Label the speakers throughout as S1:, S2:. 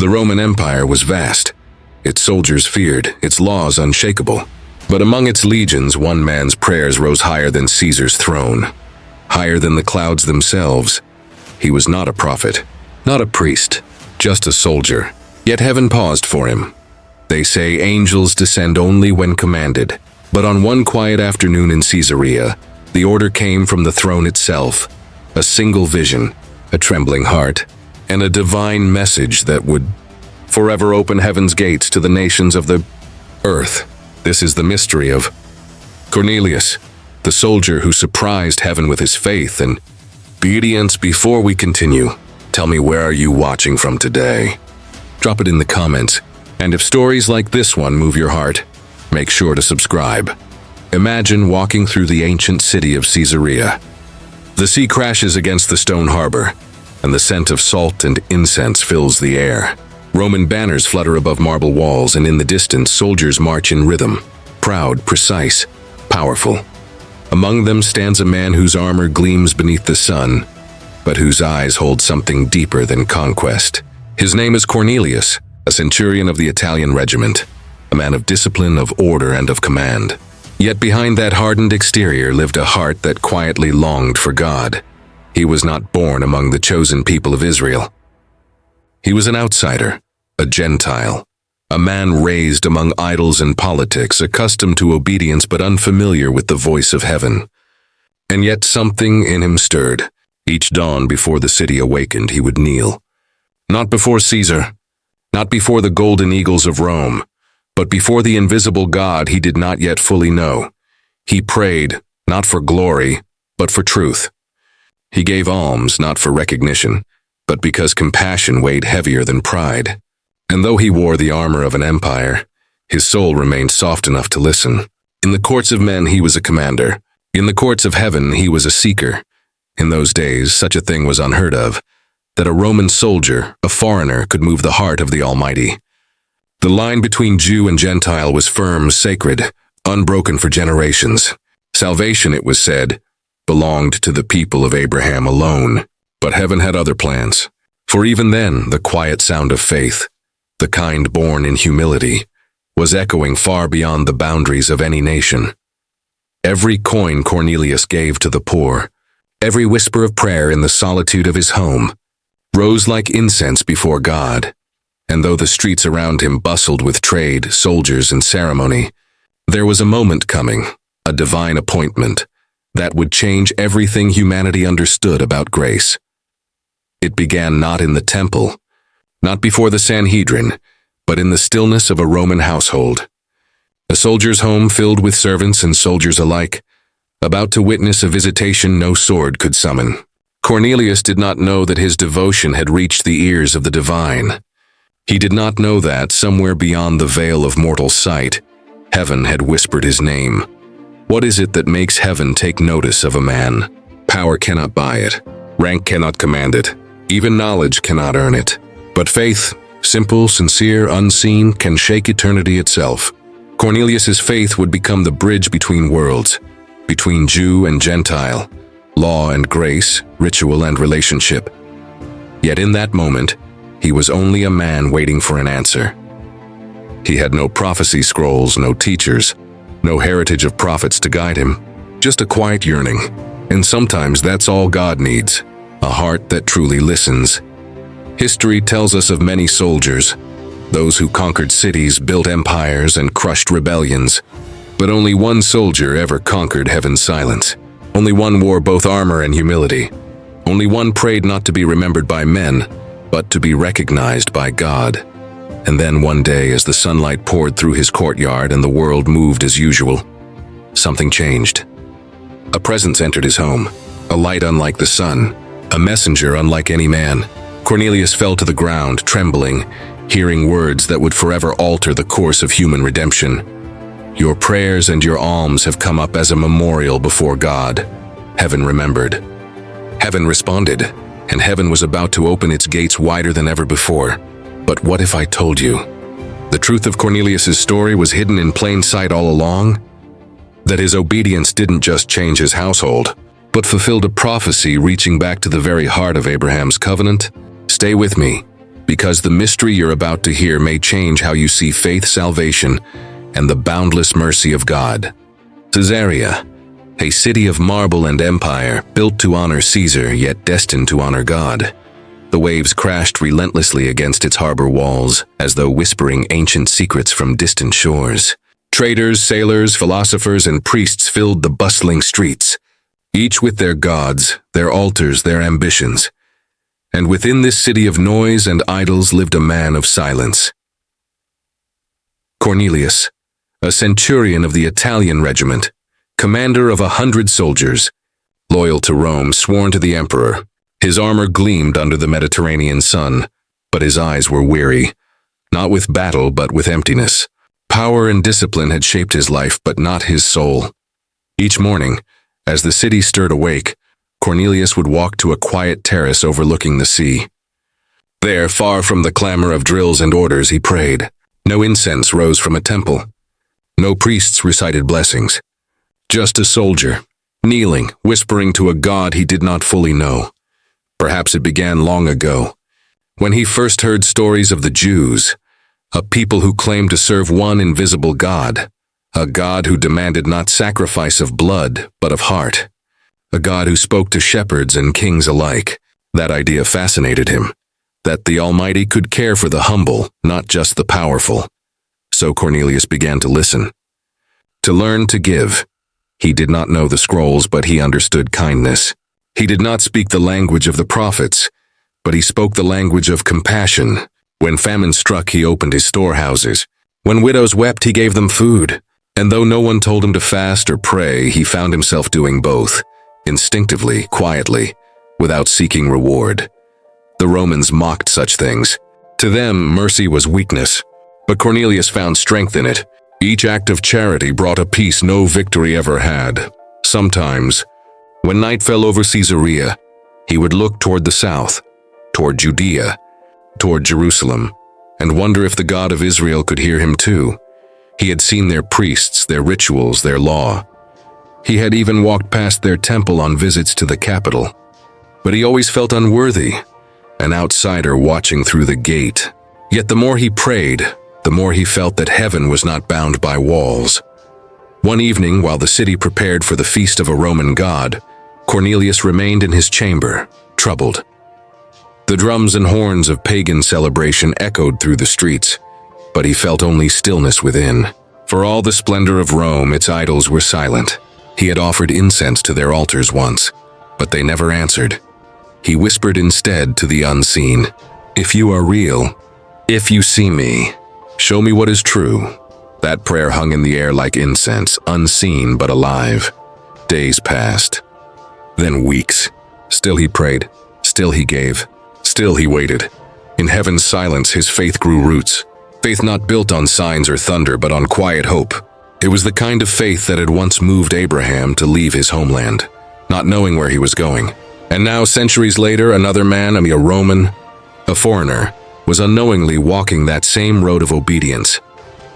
S1: The Roman Empire was vast, its soldiers feared, its laws unshakable. But among its legions, one man's prayers rose higher than Caesar's throne, higher than the clouds themselves. He was not a prophet, not a priest, just a soldier. Yet heaven paused for him. They say angels descend only when commanded. But on one quiet afternoon in Caesarea, the order came from the throne itself, a single vision, a trembling heart, and a divine message that would forever open heaven's gates to the nations of the earth. This is the mystery of Cornelius, the soldier who surprised heaven with his faith and obedience. Before we continue, tell me, where are you watching from today? Drop it in the comments, and if stories like this one move your heart, make sure to subscribe. Imagine walking through the ancient city of Caesarea. The sea crashes against the stone harbor, and the scent of salt and incense fills the air. Roman banners flutter above marble walls, and in the distance soldiers march in rhythm, proud, precise, powerful. Among them stands a man whose armor gleams beneath the sun, but whose eyes hold something deeper than conquest. His name is Cornelius, a centurion of the Italian regiment, a man of discipline, of order, and of command. Yet behind that hardened exterior lived a heart that quietly longed for God. He was not born among the chosen people of Israel. He was an outsider, a Gentile, a man raised among idols and politics, accustomed to obedience but unfamiliar with the voice of heaven. And yet something in him stirred. Each dawn before the city awakened, he would kneel. Not before Caesar, not before the golden eagles of Rome, but before the invisible God he did not yet fully know. He prayed, not for glory, but for truth. He gave alms, not for recognition, but because compassion weighed heavier than pride. And though he wore the armor of an empire, his soul remained soft enough to listen. In the courts of men he was a commander. In the courts of heaven he was a seeker. In those days, such a thing was unheard of, that a Roman soldier, a foreigner, could move the heart of the Almighty. The line between Jew and Gentile was firm, sacred, unbroken for generations. Salvation, it was said, belonged to the people of Abraham alone. But heaven had other plans. For even then, the quiet sound of faith, the kind born in humility, was echoing far beyond the boundaries of any nation. Every coin Cornelius gave to the poor, every whisper of prayer in the solitude of his home, rose like incense before God. And though the streets around him bustled with trade, soldiers, and ceremony, there was a moment coming, a divine appointment, that would change everything humanity understood about grace. It began not in the temple, not before the Sanhedrin, but in the stillness of a Roman household. A soldier's home filled with servants and soldiers alike, about to witness a visitation no sword could summon. Cornelius did not know that his devotion had reached the ears of the divine. He did not know that, somewhere beyond the veil of mortal sight, heaven had whispered his name. What is it that makes heaven take notice of a man? Power cannot buy it. Rank cannot command it. Even knowledge cannot earn it. But faith, simple, sincere, unseen, can shake eternity itself. Cornelius's faith would become the bridge between worlds, between Jew and Gentile, law and grace, ritual and relationship. Yet in that moment, he was only a man waiting for an answer. He had no prophecy scrolls, no teachers, no heritage of prophets to guide him, just a quiet yearning. And sometimes that's all God needs, a heart that truly listens. History tells us of many soldiers, those who conquered cities, built empires, and crushed rebellions. But only one soldier ever conquered heaven's silence. Only one wore both armor and humility. Only one prayed not to be remembered by men, but to be recognized by God. And then one day, as the sunlight poured through his courtyard and the world moved as usual, something changed. A presence entered his home, a light unlike the sun, a messenger unlike any man. Cornelius fell to the ground, trembling, hearing words that would forever alter the course of human redemption. Your prayers and your alms have come up as a memorial before God. Heaven remembered. Heaven responded, and heaven was about to open its gates wider than ever before. But what if I told you? The truth of Cornelius's story was hidden in plain sight all along? That his obedience didn't just change his household, but fulfilled a prophecy reaching back to the very heart of Abraham's covenant? Stay with me, because the mystery you're about to hear may change how you see faith, salvation, and the boundless mercy of God. Caesarea, a city of marble and empire, built to honor Caesar, yet destined to honor God. The waves crashed relentlessly against its harbor walls, as though whispering ancient secrets from distant shores. Traders, sailors, philosophers, and priests filled the bustling streets, each with their gods, their altars, their ambitions. And within this city of noise and idols lived a man of silence. Cornelius, a centurion of the Italian regiment, commander of 100 soldiers, loyal to Rome, sworn to the emperor. His armor gleamed under the Mediterranean sun, but his eyes were weary, not with battle but with emptiness. Power and discipline had shaped his life, but not his soul. Each morning, as the city stirred awake, Cornelius would walk to a quiet terrace overlooking the sea. There, far from the clamor of drills and orders, he prayed. No incense rose from a temple. No priests recited blessings. Just a soldier, kneeling, whispering to a God he did not fully know. Perhaps it began long ago, when he first heard stories of the Jews, a people who claimed to serve one invisible God, a God who demanded not sacrifice of blood, but of heart, a God who spoke to shepherds and kings alike. That idea fascinated him, that the Almighty could care for the humble, not just the powerful. So Cornelius began to listen, to learn to give. He did not know the scrolls, but he understood kindness. He did not speak the language of the prophets, but he spoke the language of compassion. When famine struck, he opened his storehouses. When widows wept, he gave them food. And though no one told him to fast or pray, he found himself doing both, instinctively, quietly, without seeking reward. The Romans mocked such things. To them, mercy was weakness, but Cornelius found strength in it. Each act of charity brought a peace no victory ever had. Sometimes, when night fell over Caesarea, he would look toward the south, toward Judea, toward Jerusalem, and wonder if the God of Israel could hear him too. He had seen their priests, their rituals, their law. He had even walked past their temple on visits to the capital. But he always felt unworthy, an outsider watching through the gate. Yet the more he prayed, the more he felt that heaven was not bound by walls. One evening, while the city prepared for the feast of a Roman god, Cornelius remained in his chamber, troubled. The drums and horns of pagan celebration echoed through the streets, but he felt only stillness within. For all the splendor of Rome, its idols were silent. He had offered incense to their altars once, but they never answered. He whispered instead to the unseen, "If you are real, if you see me, show me what is true." That prayer hung in the air like incense, unseen but alive. Days passed, then weeks. Still he prayed, still he gave, still he waited. In heaven's silence, his faith grew roots. Faith not built on signs or thunder, but on quiet hope. It was the kind of faith that had once moved Abraham to leave his homeland, not knowing where he was going. And now, centuries later, another man, a Roman, a foreigner, was unknowingly walking that same road of obedience.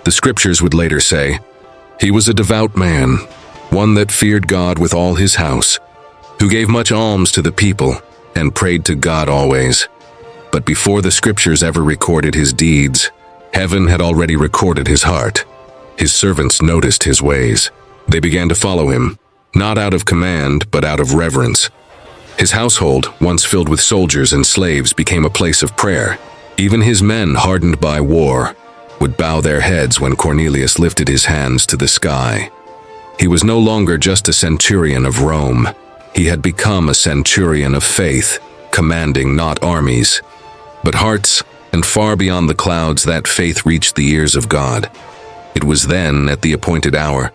S1: The scriptures would later say, he was a devout man, one that feared God with all his house, who gave much alms to the people and prayed to God always. But before the scriptures ever recorded his deeds, heaven had already recorded his heart. His servants noticed his ways. They began to follow him, not out of command, but out of reverence. His household, once filled with soldiers and slaves, became a place of prayer. Even his men, hardened by war, would bow their heads when Cornelius lifted his hands to the sky. He was no longer just a centurion of Rome. He had become a centurion of faith, commanding not armies, but hearts, and far beyond the clouds that faith reached the ears of God. It was then, at the appointed hour,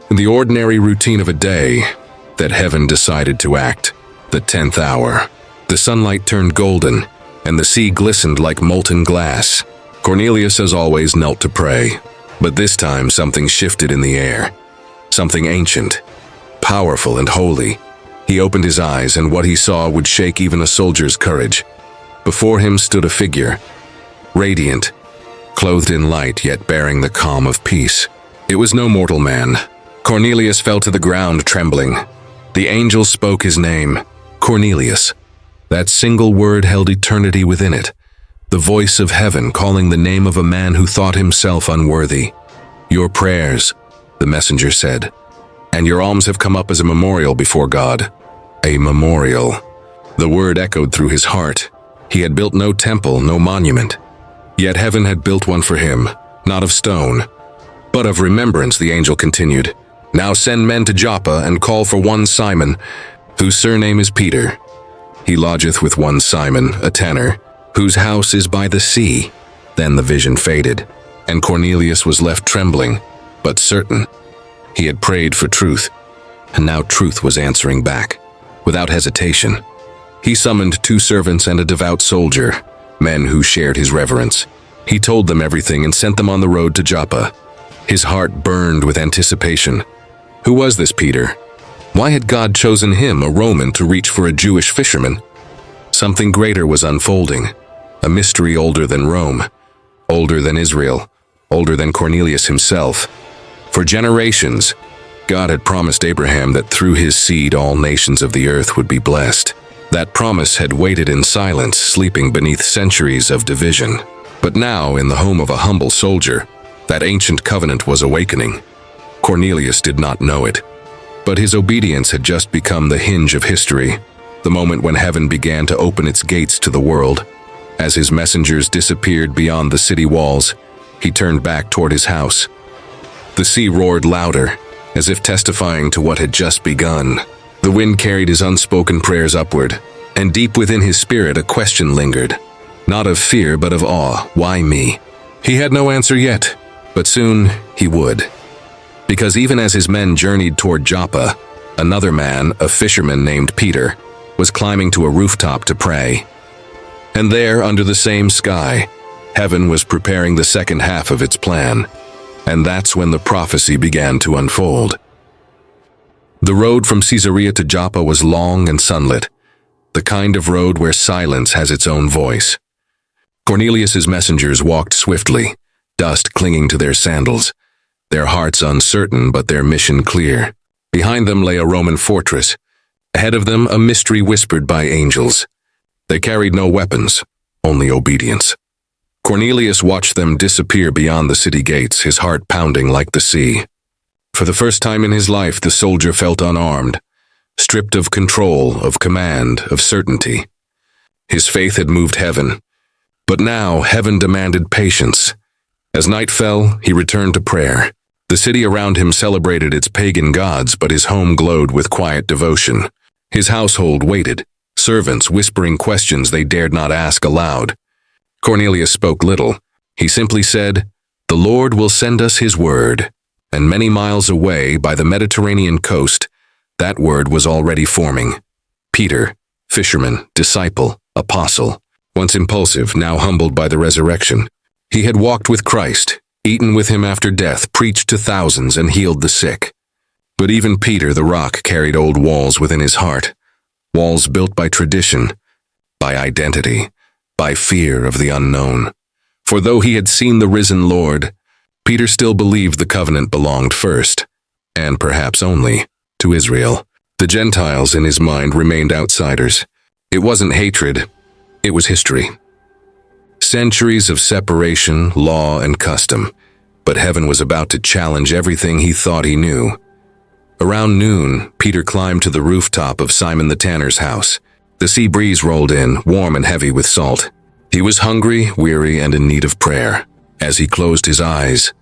S1: in the ordinary routine of a day, that heaven decided to act. The 10th hour. The sunlight turned golden, and the sea glistened like molten glass. Cornelius, as always, knelt to pray. But this time something shifted in the air. Something ancient, powerful and holy. He opened his eyes, and what he saw would shake even a soldier's courage. Before him stood a figure, radiant, clothed in light yet bearing the calm of peace. It was no mortal man. Cornelius fell to the ground trembling. The angel spoke his name, Cornelius. That single word held eternity within it. the voice of heaven calling the name of a man who thought himself unworthy. "Your prayers," the messenger said, "and your alms have come up as a memorial before God." A memorial. The word echoed through his heart. He had built no temple, no monument. Yet heaven had built one for him, not of stone, but of remembrance. The angel continued, "Now send men to Joppa and call for one Simon, whose surname is Peter. He lodgeth with one Simon, a tanner, whose house is by the sea." Then the vision faded, and Cornelius was left trembling, but certain. He had prayed for truth, and now truth was answering back, without hesitation. He summoned 2 servants and a devout soldier, men who shared his reverence. He told them everything and sent them on the road to Joppa. His heart burned with anticipation. Who was this Peter? Why had God chosen him, a Roman, to reach for a Jewish fisherman? Something greater was unfolding, a mystery older than Rome, older than Israel, older than Cornelius himself. For generations, God had promised Abraham that through his seed all nations of the earth would be blessed. That promise had waited in silence, sleeping beneath centuries of division. But now, in the home of a humble soldier, that ancient covenant was awakening. Cornelius did not know it, but his obedience had just become the hinge of history, the moment when heaven began to open its gates to the world. As his messengers disappeared beyond the city walls, he turned back toward his house. The sea roared louder, as if testifying to what had just begun. The wind carried his unspoken prayers upward, and deep within his spirit a question lingered. Not of fear, but of awe. Why me? He had no answer yet, but soon he would. Because even as his men journeyed toward Joppa, another man, a fisherman named Peter, was climbing to a rooftop to pray. And there, under the same sky, heaven was preparing the second half of its plan. And that's when the prophecy began to unfold. The road from Caesarea to Joppa was long and sunlit, the kind of road where silence has its own voice. Cornelius's messengers walked swiftly, dust clinging to their sandals, their hearts uncertain but their mission clear. Behind them lay a Roman fortress, ahead of them a mystery whispered by angels. They carried no weapons, only obedience. Cornelius watched them disappear beyond the city gates, his heart pounding like the sea. For the first time in his life, the soldier felt unarmed, stripped of control, of command, of certainty. His faith had moved heaven, but now heaven demanded patience. As night fell, he returned to prayer. The city around him celebrated its pagan gods, but his home glowed with quiet devotion. His household waited, servants whispering questions they dared not ask aloud. Cornelius spoke little. He simply said, "The Lord will send us his word." And many miles away, by the Mediterranean coast, that word was already forming. Peter, fisherman, disciple, apostle, once impulsive, now humbled by the resurrection. He had walked with Christ, eaten with him after death, preached to thousands, and healed the sick. But even Peter, the rock, carried old walls within his heart, walls built by tradition, by identity, by fear of the unknown. For though he had seen the risen Lord, Peter still believed the covenant belonged first, and perhaps only, to Israel. The Gentiles in his mind remained outsiders. It wasn't hatred, it was history. Centuries of separation, law, and custom, but heaven was about to challenge everything he thought he knew. Around noon, Peter climbed to the rooftop of Simon the tanner's house. The sea breeze rolled in, warm and heavy with salt. He was hungry, weary, and in need of prayer. As he closed his eyes,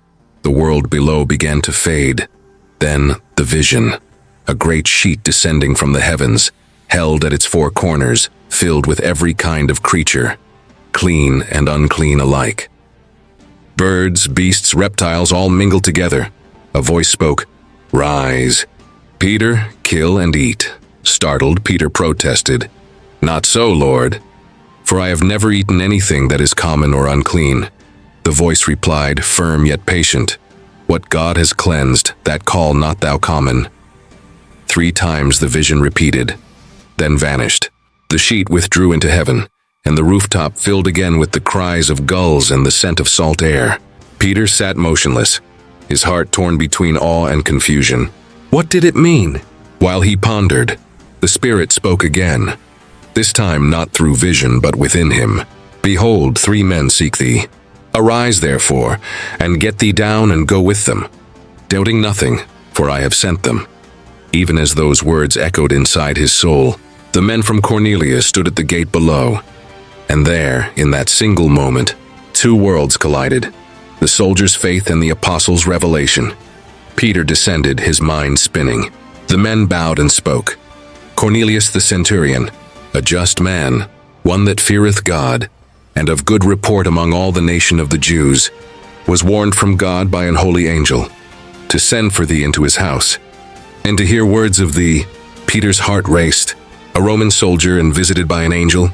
S1: the world below began to fade. Then the vision, a great sheet descending from the heavens, held at its 4 corners, filled with every kind of creature, clean and unclean alike. Birds, beasts, reptiles all mingled together. A voice spoke, "Rise. Peter, kill and eat." Startled, Peter protested, "Not so, Lord, for I have never eaten anything that is common or unclean." The voice replied, firm yet patient, "What God has cleansed, that call not thou common." 3 times the vision repeated, then vanished. The sheet withdrew into heaven, and the rooftop filled again with the cries of gulls and the scent of salt air. Peter sat motionless, his heart torn between awe and confusion. What did it mean? While he pondered, the Spirit spoke again, this time not through vision but within him. Behold, 3 men seek thee. Arise, therefore, and get thee down and go with them, doubting nothing, for I have sent them." Even as those words echoed inside his soul, the men from Cornelius stood at the gate below. And there, in that single moment, 2 worlds collided, the soldier's faith and the apostle's revelation. Peter descended, his mind spinning. The men bowed and spoke. Cornelius the centurion, a just man, one that feareth God, and of good report among all the nation of the Jews, was warned from God by an holy angel to send for thee into his house, and to hear words of thee. Peter's heart raced. A Roman soldier and visited by an angel,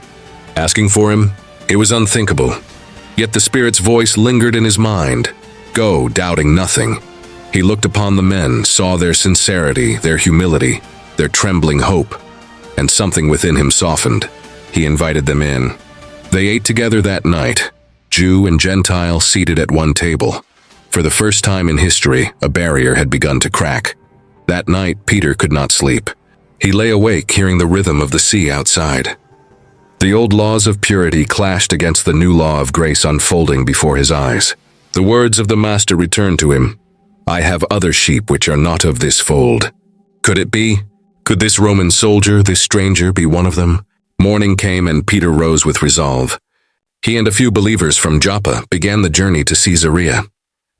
S1: asking for him? It was unthinkable. Yet the Spirit's voice lingered in his mind. Go, doubting nothing. He looked upon the men, saw their sincerity, their humility, their trembling hope, and something within him softened. He invited them in. They ate together that night, Jew and Gentile seated at one table. For the first time in history, a barrier had begun to crack. That night, Peter could not sleep. He lay awake, hearing the rhythm of the sea outside. The old laws of purity clashed against the new law of grace unfolding before his eyes. The words of the Master returned to him. "I have other sheep which are not of this fold." Could it be? Could this Roman soldier, this stranger, be one of them? Morning came and Peter rose with resolve. He and a few believers from Joppa began the journey to Caesarea.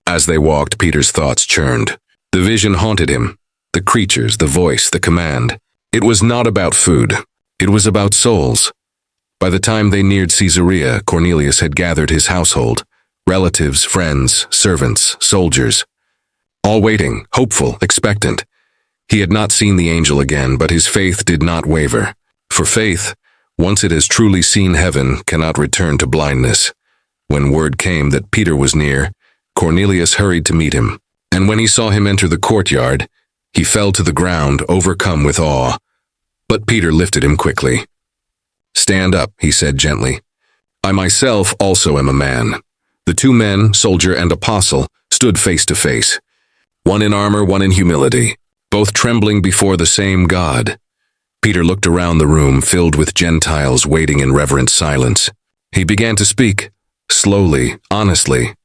S1: As they walked, Peter's thoughts churned. The vision haunted him. The creatures, the voice, the command. It was not about food. It was about souls. By the time they neared Caesarea, Cornelius had gathered his household, relatives, friends, servants, soldiers, all waiting, hopeful, expectant. He had not seen the angel again, but his faith did not waver. For faith, once it has truly seen heaven, cannot return to blindness. When word came that Peter was near, Cornelius hurried to meet him, and when he saw him enter the courtyard, he fell to the ground, overcome with awe. But Peter lifted him quickly. "Stand up," he said gently. "I myself also am a man." The 2 men, soldier and apostle, stood face to face. One in armor, one in humility, both trembling before the same God. Peter looked around the room, filled with Gentiles waiting in reverent silence. He began to speak, slowly, honestly.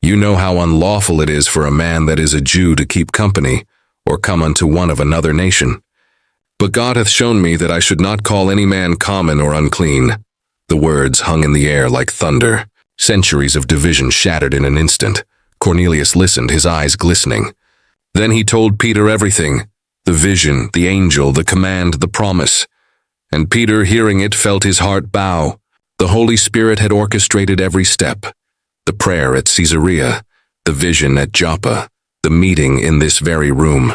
S1: "You know how unlawful it is for a man that is a Jew to keep company, or come unto one of another nation. But God hath shown me that I should not call any man common or unclean." The words hung in the air like thunder. Centuries of division shattered in an instant. Cornelius listened, his eyes glistening. Then he told Peter everything, the vision, the angel, the command, the promise. And Peter, hearing it, felt his heart bow. The Holy Spirit had orchestrated every step. The prayer at Caesarea, the vision at Joppa, the meeting in this very room.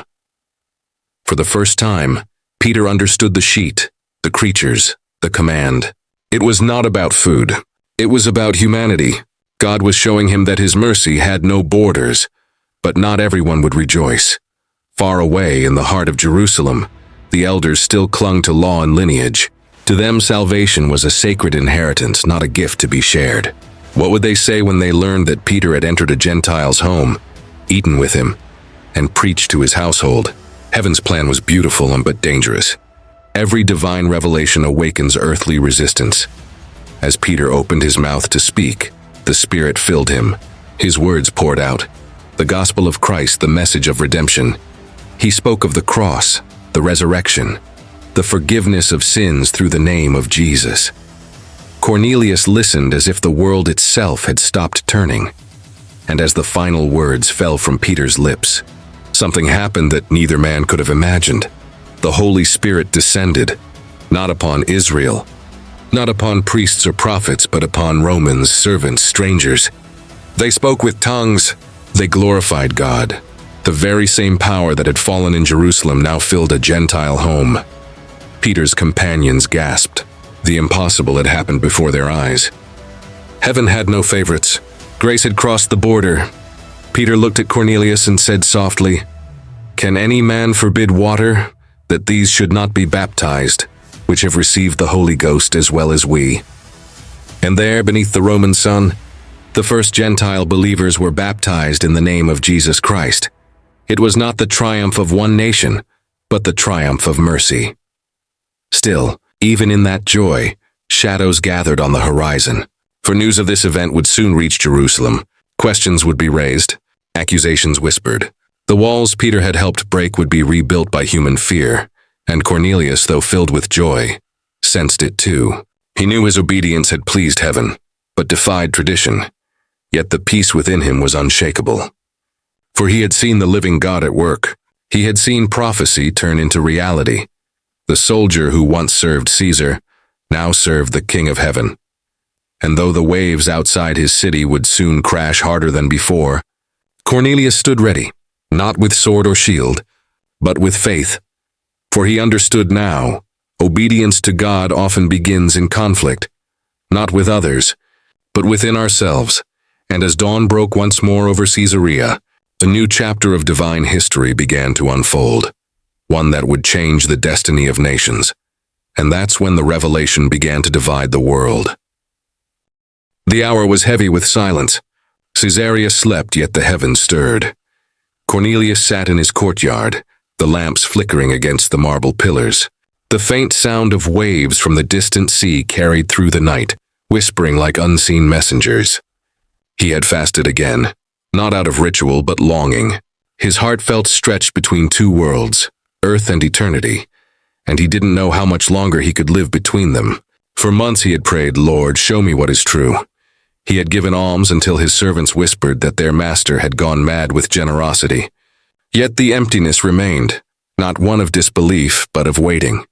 S1: For the first time, Peter understood the sheet, the creatures, the command. It was not about food. It was about humanity. God was showing him that his mercy had no borders, but not everyone would rejoice. Far away in the heart of Jerusalem, the elders still clung to law and lineage. To them, salvation was a sacred inheritance, not a gift to be shared. What would they say when they learned that Peter had entered a Gentile's home, eaten with him, and preached to his household? Heaven's plan was beautiful but dangerous. Every divine revelation awakens earthly resistance. As Peter opened his mouth to speak, the Spirit filled him. His words poured out. The gospel of Christ, the message of redemption. He spoke of the cross, the resurrection, the forgiveness of sins through the name of Jesus. Cornelius listened as if the world itself had stopped turning. And as the final words fell from Peter's lips, something happened that neither man could have imagined. The Holy Spirit descended, not upon Israel, not upon priests or prophets, but upon Romans, servants, strangers. They spoke with tongues. They glorified God. The very same power that had fallen in Jerusalem now filled a Gentile home. Peter's companions gasped. The impossible had happened before their eyes. Heaven had no favorites. Grace had crossed the border. Peter looked at Cornelius and said softly, "Can any man forbid water, that these should not be baptized, which have received the Holy Ghost as well as we?" And there, beneath the Roman sun, the first Gentile believers were baptized in the name of Jesus Christ. It was not the triumph of one nation, but the triumph of mercy. Still, even in that joy, shadows gathered on the horizon. For news of this event would soon reach Jerusalem. Questions would be raised, accusations whispered. The walls Peter had helped break would be rebuilt by human fear, and Cornelius, though filled with joy, sensed it too. He knew his obedience had pleased heaven, but defied tradition. Yet the peace within him was unshakable. For he had seen the living God at work. He had seen prophecy turn into reality. The soldier who once served Caesar now served the King of Heaven. And though the waves outside his city would soon crash harder than before, Cornelius stood ready, not with sword or shield, but with faith. For he understood now, obedience to God often begins in conflict, not with others, but within ourselves. And as dawn broke once more over Caesarea, a new chapter of divine history began to unfold, one that would change the destiny of nations. And that's when the revelation began to divide the world. The hour was heavy with silence. Caesarea slept, yet the heavens stirred. Cornelius sat in his courtyard, the lamps flickering against the marble pillars. The faint sound of waves from the distant sea carried through the night, whispering like unseen messengers. He had fasted again, not out of ritual but longing. His heart felt stretched between two worlds, earth and eternity, and he didn't know how much longer he could live between them. For months he had prayed, "Lord, show me what is true." He had given alms until his servants whispered that their master had gone mad with generosity. Yet the emptiness remained, not one of disbelief, but of waiting.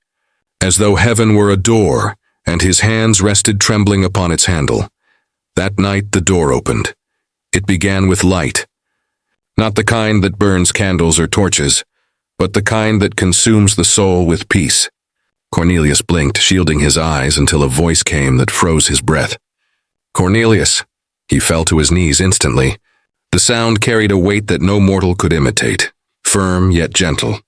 S1: As though heaven were a door, and his hands rested trembling upon its handle. That night the door opened. It began with light. Not the kind that burns candles or torches, but the kind that consumes the soul with peace. Cornelius blinked, shielding his eyes, until a voice came that froze his breath. "Cornelius." He fell to his knees instantly. The sound carried a weight that no mortal could imitate, firm yet gentle,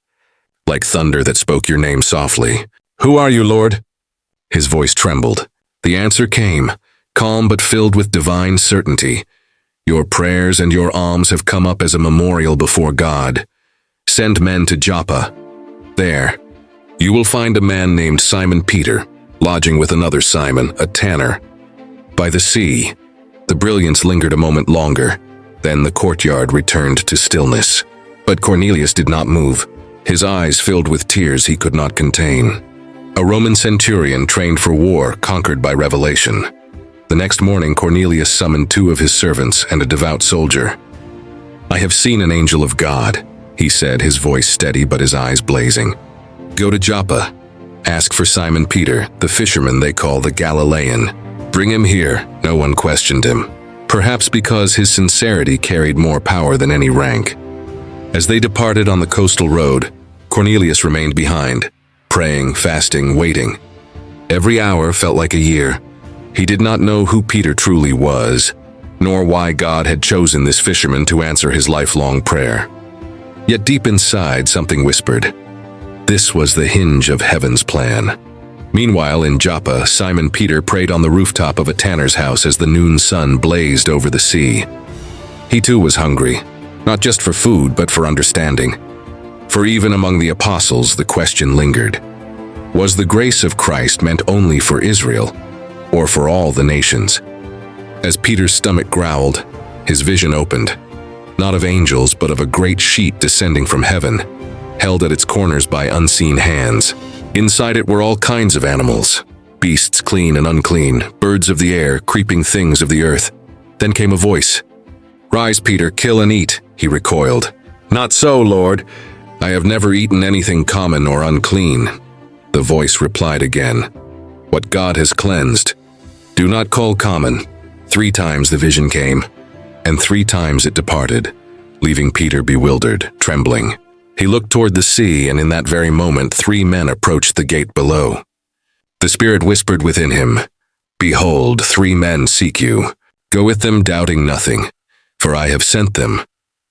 S1: like thunder that spoke your name softly. "Who are you, Lord?" His voice trembled. The answer came, calm but filled with divine certainty. "Your prayers and your alms have come up as a memorial before God. Send men to Joppa. There, you will find a man named Simon Peter, lodging with another Simon, a tanner, by the sea." The brilliance lingered a moment longer. Then the courtyard returned to stillness. But Cornelius did not move, his eyes filled with tears he could not contain. A Roman centurion trained for war, conquered by revelation. The next morning Cornelius summoned 2 of his servants and a devout soldier. "I have seen an angel of God," he said, his voice steady but his eyes blazing. "Go to Joppa. Ask for Simon Peter, the fisherman they call the Galilean. Bring him here." No one questioned him, perhaps because his sincerity carried more power than any rank. As they departed on the coastal road, Cornelius remained behind, praying, fasting, waiting. Every hour felt like a year. He did not know who Peter truly was, nor why God had chosen this fisherman to answer his lifelong prayer. Yet deep inside, something whispered. This was the hinge of heaven's plan. Meanwhile, in Joppa, Simon Peter prayed on the rooftop of a tanner's house as the noon sun blazed over the sea. He too was hungry, not just for food, but for understanding. For even among the apostles, the question lingered. Was the grace of Christ meant only for Israel, or for all the nations? As Peter's stomach growled, his vision opened, not of angels, but of a great sheet descending from heaven, held at its corners by unseen hands. Inside it were all kinds of animals, beasts clean and unclean, birds of the air, creeping things of the earth. Then came a voice. "Rise, Peter, kill and eat," he recoiled. "Not so, Lord. I have never eaten anything common or unclean." The voice replied again. "What God has cleansed, do not call common." 3 times the vision came, and 3 times it departed, leaving Peter bewildered, trembling. He looked toward the sea, and in that very moment 3 men approached the gate below. The Spirit whispered within him, "Behold, 3 men seek you. Go with them, doubting nothing, for I have sent them."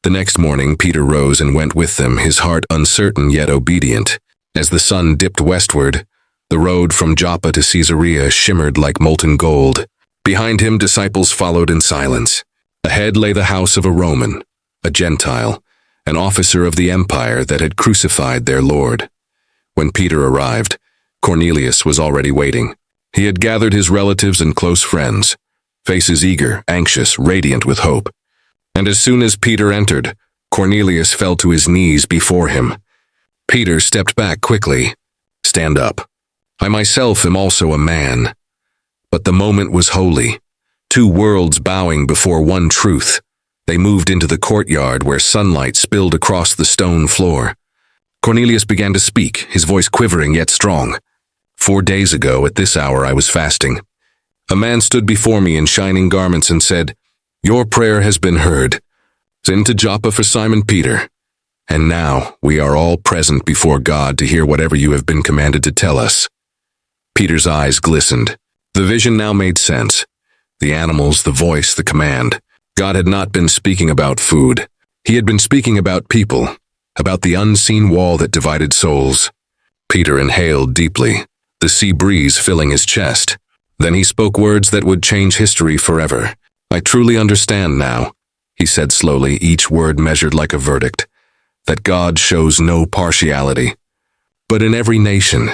S1: The next morning Peter rose and went with them, his heart uncertain yet obedient. As the sun dipped westward, the road from Joppa to Caesarea shimmered like molten gold. Behind him disciples followed in silence. Ahead lay the house of a Roman, a Gentile, an officer of the empire that had crucified their Lord. When Peter arrived, Cornelius was already waiting. He had gathered his relatives and close friends. faces eager, anxious, radiant with hope. And as soon as Peter entered, Cornelius fell to his knees before him. Peter stepped back quickly. "Stand up. I myself am also a man." But the moment was holy. Two worlds bowing before one truth. They moved into the courtyard where sunlight spilled across the stone floor. Cornelius began to speak, his voice quivering yet strong. 4 days ago, at this hour, I was fasting. A man stood before me in shining garments and said, "Your prayer has been heard. Send to Joppa for Simon Peter. And now we are all present before God to hear whatever you have been commanded to tell us." Peter's eyes glistened. The vision now made sense. The animals, the voice, the command. God had not been speaking about food. He had been speaking about people, about the unseen wall that divided souls. Peter inhaled deeply, the sea breeze filling his chest. Then he spoke words that would change history forever. "I truly understand now," he said slowly, each word measured like a verdict, "that God shows no partiality. But in every nation,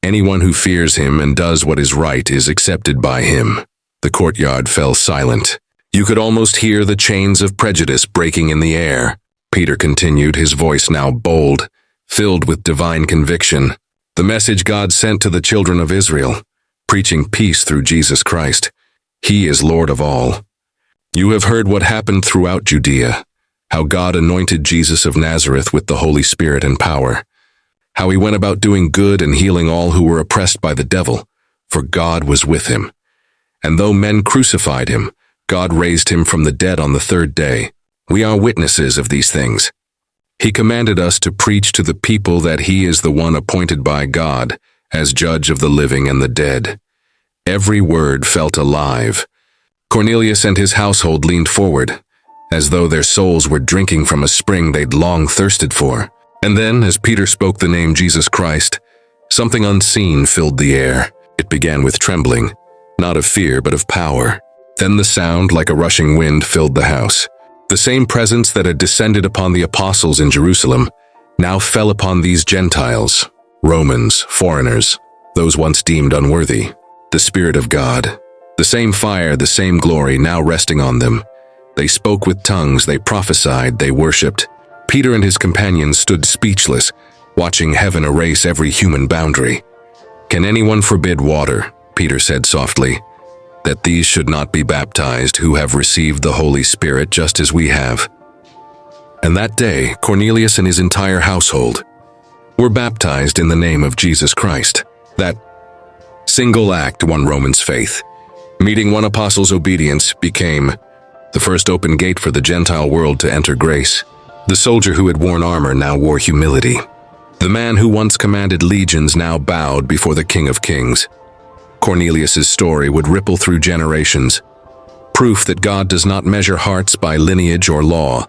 S1: anyone who fears him and does what is right is accepted by him." The courtyard fell silent. You could almost hear the chains of prejudice breaking in the air. Peter continued, his voice now bold, filled with divine conviction. The message God sent to the children of Israel, preaching peace through Jesus Christ. He is Lord of all. You have heard what happened throughout Judea, how God anointed Jesus of Nazareth with the Holy Spirit and power, how he went about doing good and healing all who were oppressed by the devil, for God was with him. And though men crucified him, God raised him from the dead on the third day. We are witnesses of these things. He commanded us to preach to the people that he is the one appointed by God as judge of the living and the dead. Every word felt alive. Cornelius and his household leaned forward, as though their souls were drinking from a spring they'd long thirsted for. And then, as Peter spoke the name Jesus Christ, something unseen filled the air. It began with trembling, not of fear but of power. Then the sound, like a rushing wind, filled the house. The same presence that had descended upon the apostles in Jerusalem now fell upon these Gentiles, Romans, foreigners, those once deemed unworthy. The Spirit of God, the same fire, the same glory now resting on them. They spoke with tongues, they prophesied, they worshipped. Peter and his companions stood speechless, watching heaven erase every human boundary. "Can anyone forbid water?" Peter said softly. "That these should not be baptized who have received the Holy Spirit just as we have." And that day, Cornelius and his entire household were baptized in the name of Jesus Christ. That single act won Romans' faith. Meeting one apostle's obedience became the first open gate for the Gentile world to enter grace. The soldier who had worn armor now wore humility. The man who once commanded legions now bowed before the King of Kings. Cornelius' story would ripple through generations, proof that God does not measure hearts by lineage or law,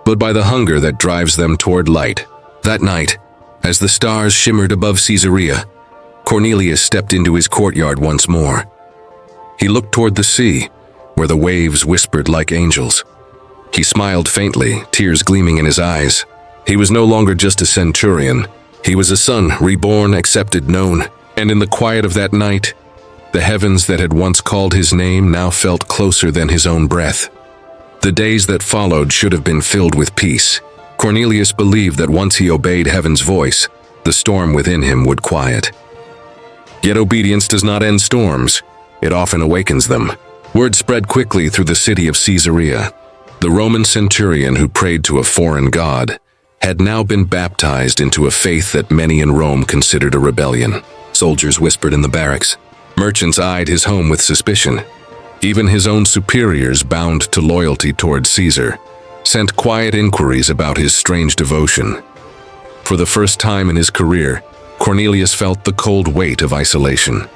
S1: but by the hunger that drives them toward light. That night, as the stars shimmered above Caesarea, Cornelius stepped into his courtyard once more. He looked toward the sea, where the waves whispered like angels. He smiled faintly, tears gleaming in his eyes. He was no longer just a centurion. He was a son, reborn, accepted, known. And in the quiet of that night, the heavens that had once called his name now felt closer than his own breath. The days that followed should have been filled with peace. Cornelius believed that once he obeyed heaven's voice, the storm within him would quiet. Yet obedience does not end storms. It often awakens them. Word spread quickly through the city of Caesarea. The Roman centurion who prayed to a foreign god had now been baptized into a faith that many in Rome considered a rebellion. Soldiers whispered in the barracks. Merchants eyed his home with suspicion. Even his own superiors, bound to loyalty toward Caesar, sent quiet inquiries about his strange devotion. For the first time in his career, Cornelius felt the cold weight of isolation.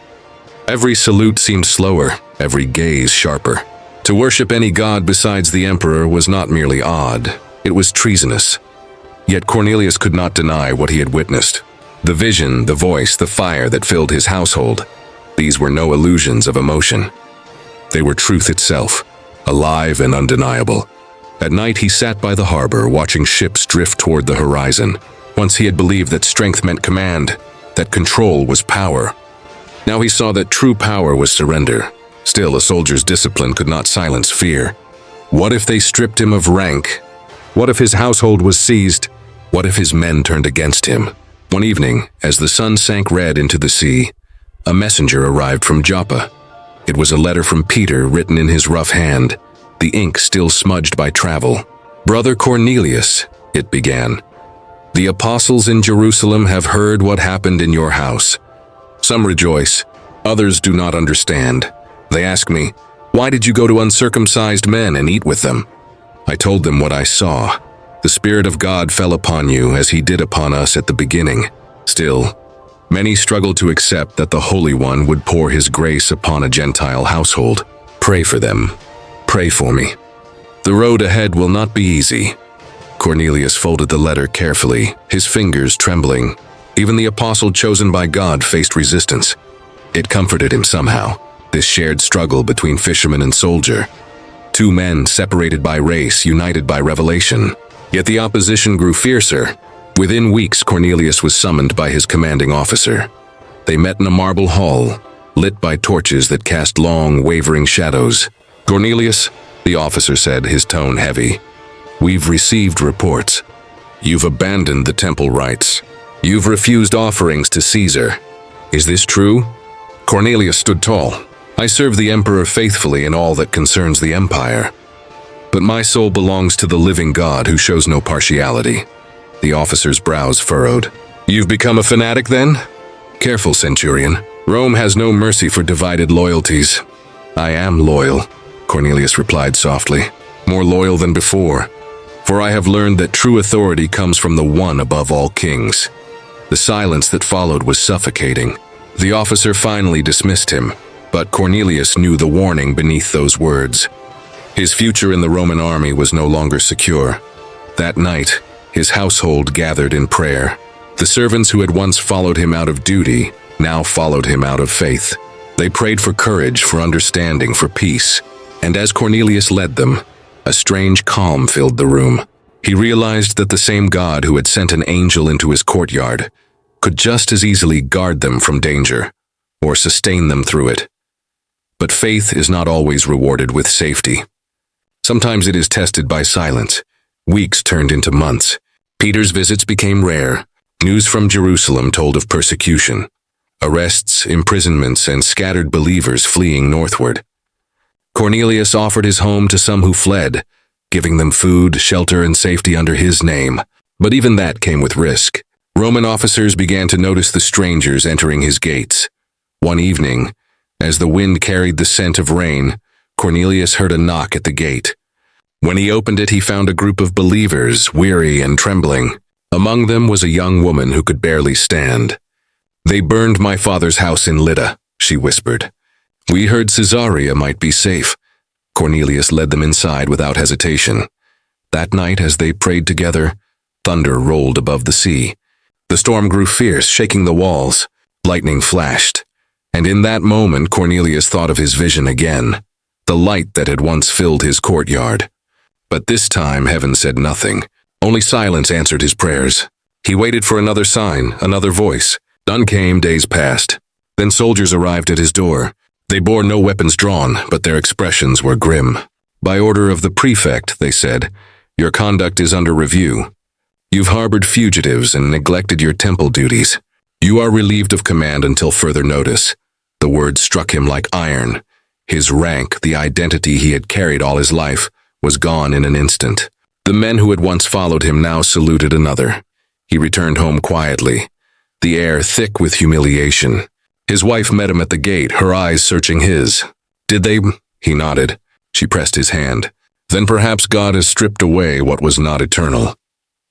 S1: Every salute seemed slower, every gaze sharper. To worship any god besides the emperor was not merely odd, it was treasonous. Yet Cornelius could not deny what he had witnessed. The vision, the voice, the fire that filled his household, these were no illusions of emotion. They were truth itself, alive and undeniable. At night he sat by the harbor, watching ships drift toward the horizon. Once he had believed that strength meant command, that control was power. Now he saw that true power was surrender. Still, a soldier's discipline could not silence fear. What if they stripped him of rank? What if his household was seized? What if his men turned against him? One evening, as the sun sank red into the sea, a messenger arrived from Joppa. It was a letter from Peter written in his rough hand, the ink still smudged by travel. "Brother Cornelius," it began, "the apostles in Jerusalem have heard what happened in your house. Some rejoice, others do not understand. They ask me, 'Why did you go to uncircumcised men and eat with them?' I told them what I saw. The Spirit of God fell upon you as he did upon us at the beginning. Still, many struggle to accept that the Holy One would pour his grace upon a Gentile household. Pray for them. Pray for me. The road ahead will not be easy." Cornelius folded the letter carefully, his fingers trembling. Even the apostle chosen by God faced resistance. It comforted him somehow, this shared struggle between fisherman and soldier. Two men separated by race, united by revelation. Yet the opposition grew fiercer. Within weeks, Cornelius was summoned by his commanding officer. They met in a marble hall, lit by torches that cast long, wavering shadows. "Cornelius," the officer said, his tone heavy, "we've received reports. You've abandoned the temple rites. You've refused offerings to Caesar. Is this true?" Cornelius stood tall. "I serve the emperor faithfully in all that concerns the empire. But my soul belongs to the living God who shows no partiality." The officer's brows furrowed. "You've become a fanatic then?" "Careful, centurion. Rome has no mercy for divided loyalties." "I am loyal," Cornelius replied softly, "more loyal than before. For I have learned that true authority comes from the one above all kings." The silence that followed was suffocating. The officer finally dismissed him, but Cornelius knew the warning beneath those words. His future in the Roman army was no longer secure. That night, his household gathered in prayer. The servants who had once followed him out of duty now followed him out of faith. They prayed for courage, for understanding, for peace. And as Cornelius led them, a strange calm filled the room. He realized that the same God who had sent an angel into his courtyard could just as easily guard them from danger, or sustain them through it. But faith is not always rewarded with safety. Sometimes it is tested by silence. Weeks turned into months. Peter's visits became rare. News from Jerusalem told of persecution, arrests, imprisonments, and scattered believers fleeing northward. Cornelius offered his home to some who fled, giving them food, shelter, and safety under his name. But even that came with risk. Roman officers began to notice the strangers entering his gates. One evening, as the wind carried the scent of rain, Cornelius heard a knock at the gate. When he opened it, he found a group of believers, weary and trembling. Among them was a young woman who could barely stand. "They burned my father's house in Lydda," she whispered. "We heard Caesarea might be safe." Cornelius led them inside without hesitation. That night, as they prayed together, thunder rolled above the sea. The storm grew fierce, shaking the walls. Lightning flashed. And in that moment, Cornelius thought of his vision again, the light that had once filled his courtyard. But this time, heaven said nothing. Only silence answered his prayers. He waited for another sign, another voice. None came, days passed. Then soldiers arrived at his door. They bore no weapons drawn, but their expressions were grim. "By order of the prefect," they said, "your conduct is under review. You've harbored fugitives and neglected your temple duties. You are relieved of command until further notice." The words struck him like iron. His rank, the identity he had carried all his life, was gone in an instant. The men who had once followed him now saluted another. He returned home quietly, the air thick with humiliation. His wife met him at the gate, her eyes searching his. "Did they?" He nodded. She pressed his hand. "Then perhaps God has stripped away what was not eternal."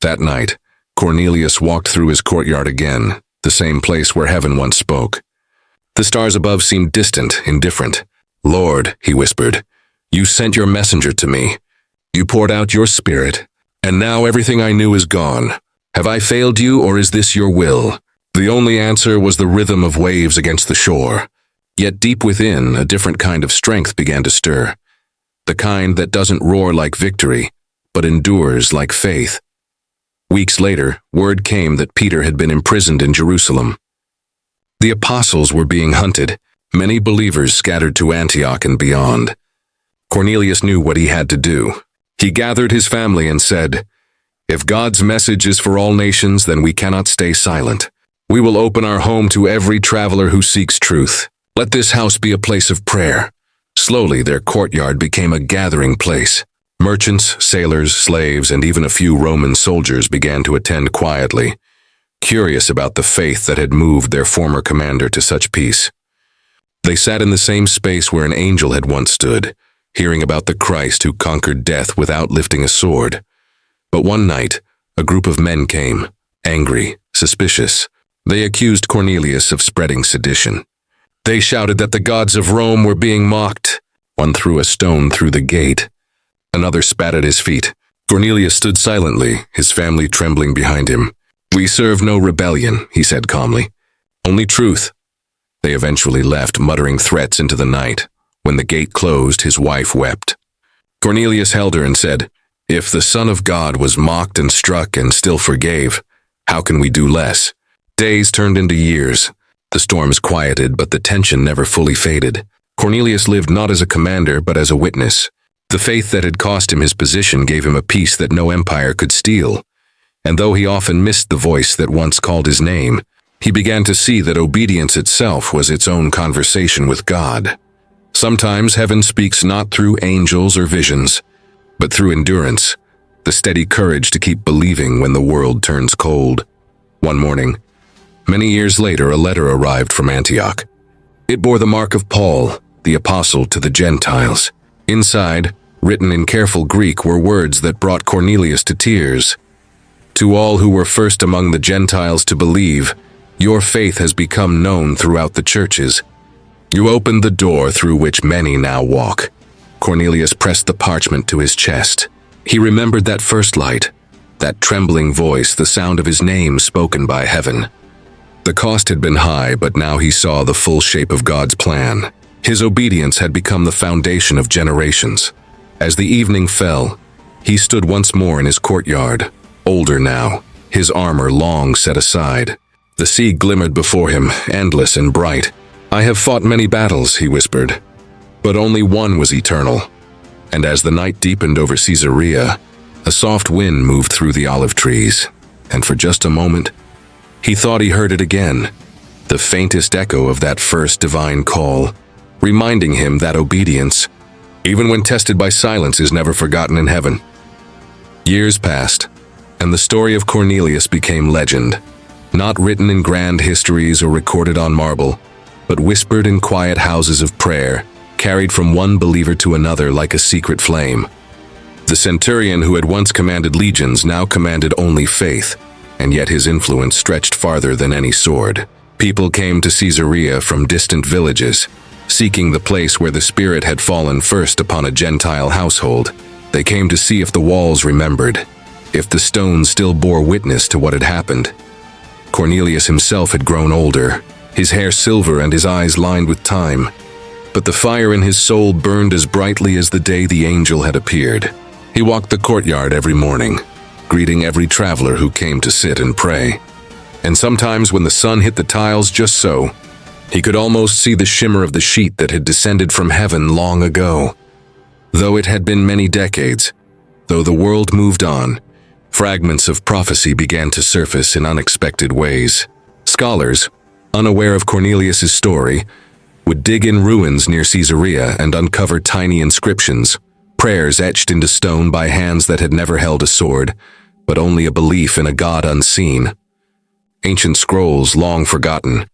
S1: That night, Cornelius walked through his courtyard again, the same place where heaven once spoke. The stars above seemed distant, indifferent. "Lord," he whispered, "you sent your messenger to me. You poured out your spirit, and now everything I knew is gone. Have I failed you, or is this your will?" The only answer was the rhythm of waves against the shore. Yet deep within, a different kind of strength began to stir. The kind that doesn't roar like victory, but endures like faith. Weeks later, word came that Peter had been imprisoned in Jerusalem. The apostles were being hunted. Many believers scattered to Antioch and beyond. Cornelius knew what he had to do. He gathered his family and said, "If God's message is for all nations, then we cannot stay silent. We will open our home to every traveler who seeks truth. Let this house be a place of prayer." Slowly, their courtyard became a gathering place. Merchants, sailors, slaves, and even a few Roman soldiers began to attend quietly, curious about the faith that had moved their former commander to such peace. They sat in the same space where an angel had once stood, hearing about the Christ who conquered death without lifting a sword. But one night, a group of men came, angry, suspicious. They accused Cornelius of spreading sedition. They shouted that the gods of Rome were being mocked. One threw a stone through the gate. Another spat at his feet. Cornelius stood silently, his family trembling behind him. "We serve no rebellion," he said calmly. "Only truth." They eventually left, muttering threats into the night. When the gate closed, his wife wept. Cornelius held her and said, "If the Son of God was mocked and struck and still forgave, how can we do less?" Days turned into years. The storms quieted, but the tension never fully faded. Cornelius lived not as a commander, but as a witness. The faith that had cost him his position gave him a peace that no empire could steal. And though he often missed the voice that once called his name, he began to see that obedience itself was its own conversation with God. Sometimes heaven speaks not through angels or visions, but through endurance, the steady courage to keep believing when the world turns cold. One morning, many years later, a letter arrived from Antioch. It bore the mark of Paul, the apostle to the Gentiles. Inside, written in careful Greek, were words that brought Cornelius to tears. "To all who were first among the Gentiles to believe, your faith has become known throughout the churches. You opened the door through which many now walk." Cornelius pressed the parchment to his chest. He remembered that first light, that trembling voice, the sound of his name spoken by heaven. The cost had been high, but now he saw the full shape of God's plan. His obedience had become the foundation of generations. As the evening fell, he stood once more in his courtyard, older now, his armor long set aside. The sea glimmered before him, endless and bright. "I have fought many battles," he whispered, "but only one was eternal." And as the night deepened over Caesarea, a soft wind moved through the olive trees, and for just a moment, he thought he heard it again, the faintest echo of that first divine call, reminding him that obedience, even when tested by silence, is never forgotten in heaven. Years passed, and the story of Cornelius became legend, not written in grand histories or recorded on marble, but whispered in quiet houses of prayer, carried from one believer to another like a secret flame. The centurion who had once commanded legions now commanded only faith, and yet his influence stretched farther than any sword. People came to Caesarea from distant villages, seeking the place where the Spirit had fallen first upon a Gentile household. They came to see if the walls remembered, if the stones still bore witness to what had happened. Cornelius himself had grown older, his hair silver and his eyes lined with time. But the fire in his soul burned as brightly as the day the angel had appeared. He walked the courtyard every morning, greeting every traveler who came to sit and pray. And sometimes when the sun hit the tiles just so, he could almost see the shimmer of the sheet that had descended from heaven long ago. Though it had been many decades, though the world moved on, fragments of prophecy began to surface in unexpected ways. Scholars, unaware of Cornelius's story, would dig in ruins near Caesarea and uncover tiny inscriptions, prayers etched into stone by hands that had never held a sword, but only a belief in a God unseen. Ancient scrolls, long forgotten,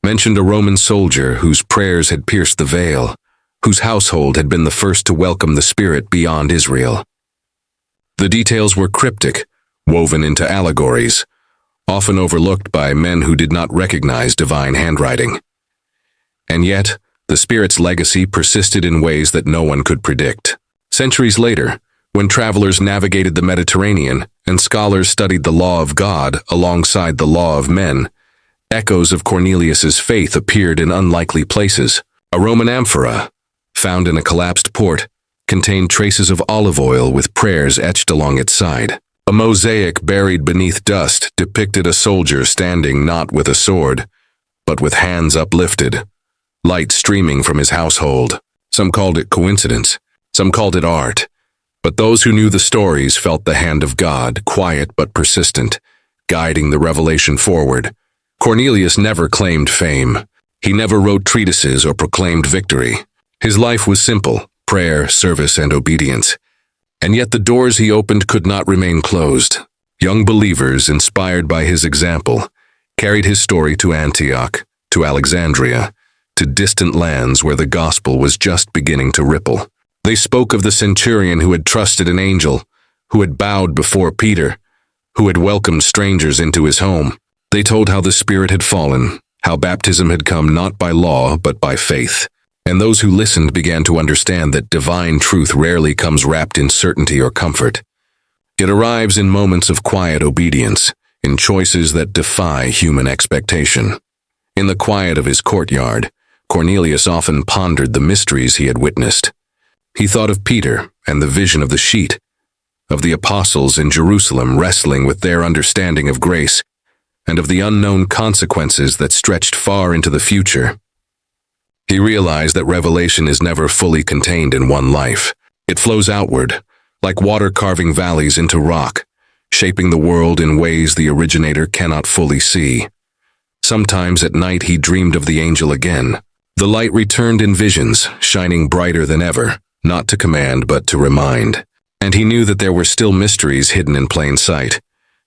S1: mentioned a Roman soldier whose prayers had pierced the veil, whose household had been the first to welcome the Spirit beyond Israel. The details were cryptic, woven into allegories, often overlooked by men who did not recognize divine handwriting. And yet, the Spirit's legacy persisted in ways that no one could predict. Centuries later, when travelers navigated the Mediterranean and scholars studied the law of God alongside the law of men, echoes of Cornelius's faith appeared in unlikely places. A Roman amphora, found in a collapsed port, contained traces of olive oil with prayers etched along its side. A mosaic buried beneath dust depicted a soldier standing not with a sword, but with hands uplifted, light streaming from his household. Some called it coincidence, some called it art. But those who knew the stories felt the hand of God, quiet but persistent, guiding the revelation forward. Cornelius never claimed fame. He never wrote treatises or proclaimed victory. His life was simple: prayer, service, and obedience. And yet the doors he opened could not remain closed. Young believers, inspired by his example, carried his story to Antioch, to Alexandria, to distant lands where the gospel was just beginning to ripple. They spoke of the centurion who had trusted an angel, who had bowed before Peter, who had welcomed strangers into his home. They told how the Spirit had fallen, how baptism had come not by law but by faith. And those who listened began to understand that divine truth rarely comes wrapped in certainty or comfort. It arrives in moments of quiet obedience, in choices that defy human expectation. In the quiet of his courtyard, Cornelius often pondered the mysteries he had witnessed. He thought of Peter and the vision of the sheet, of the apostles in Jerusalem wrestling with their understanding of grace, and of the unknown consequences that stretched far into the future. He realized that revelation is never fully contained in one life. It flows outward, like water carving valleys into rock, shaping the world in ways the originator cannot fully see. Sometimes at night he dreamed of the angel again. The light returned in visions, shining brighter than ever, not to command but to remind. And he knew that there were still mysteries hidden in plain sight,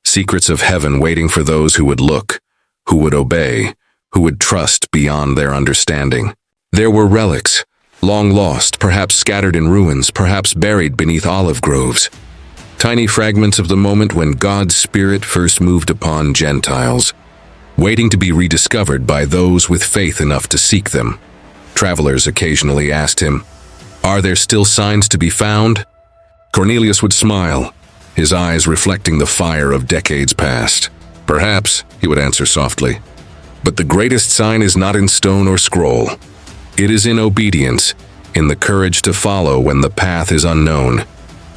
S1: secrets of heaven waiting for those who would look, who would obey, who would trust beyond their understanding. There were relics, long lost, perhaps scattered in ruins, perhaps buried beneath olive groves. Tiny fragments of the moment when God's Spirit first moved upon Gentiles, waiting to be rediscovered by those with faith enough to seek them. Travelers occasionally asked him, "Are there still signs to be found?" Cornelius would smile, his eyes reflecting the fire of decades past. "Perhaps," he would answer softly, "but the greatest sign is not in stone or scroll. It is in obedience, in the courage to follow when the path is unknown,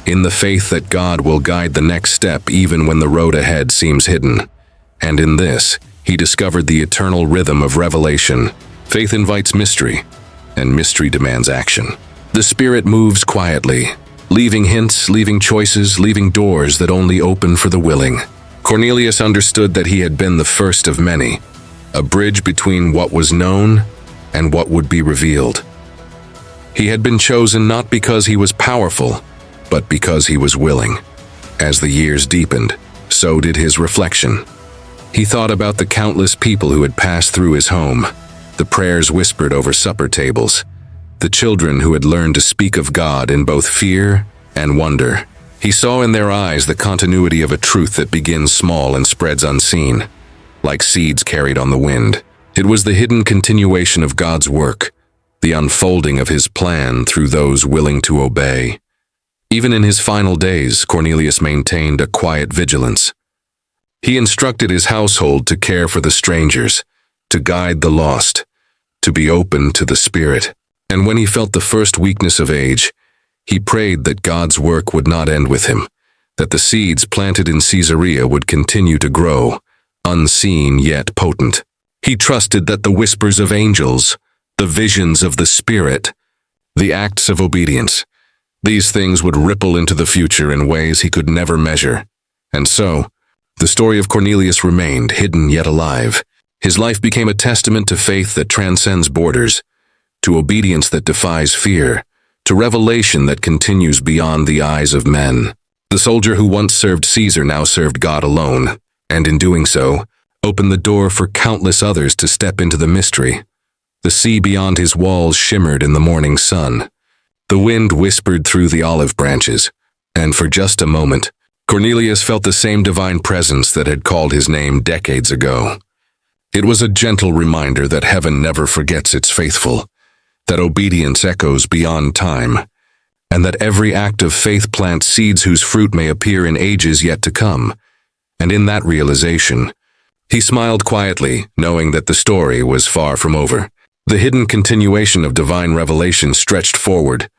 S1: in the faith that God will guide the next step even when the road ahead seems hidden." And in this, he discovered the eternal rhythm of revelation. Faith invites mystery, and mystery demands action. The Spirit moves quietly, leaving hints, leaving choices, leaving doors that only open for the willing. Cornelius understood that he had been the first of many, a bridge between what was known and what would be revealed. He had been chosen not because he was powerful, but because he was willing. As the years deepened, so did his reflection. He thought about the countless people who had passed through his home, the prayers whispered over supper tables, the children who had learned to speak of God in both fear and wonder. He saw in their eyes the continuity of a truth that begins small and spreads unseen, like seeds carried on the wind. It was the hidden continuation of God's work, the unfolding of his plan through those willing to obey. Even in his final days, Cornelius maintained a quiet vigilance. He instructed his household to care for the strangers, to guide the lost, to be open to the Spirit. And when he felt the first weakness of age, he prayed that God's work would not end with him, that the seeds planted in Caesarea would continue to grow, unseen yet potent. He trusted that the whispers of angels, the visions of the Spirit, the acts of obedience, these things would ripple into the future in ways he could never measure. And so, the story of Cornelius remained hidden yet alive. His life became a testament to faith that transcends borders, to obedience that defies fear, to revelation that continues beyond the eyes of men. The soldier who once served Caesar now served God alone, and in doing so, opened the door for countless others to step into the mystery. The sea beyond his walls shimmered in the morning sun. The wind whispered through the olive branches, and for just a moment, Cornelius felt the same divine presence that had called his name decades ago. It was a gentle reminder that heaven never forgets its faithful, that obedience echoes beyond time, and that every act of faith plants seeds whose fruit may appear in ages yet to come. And in that realization, he smiled quietly, knowing that the story was far from over. The hidden continuation of divine revelation stretched forward,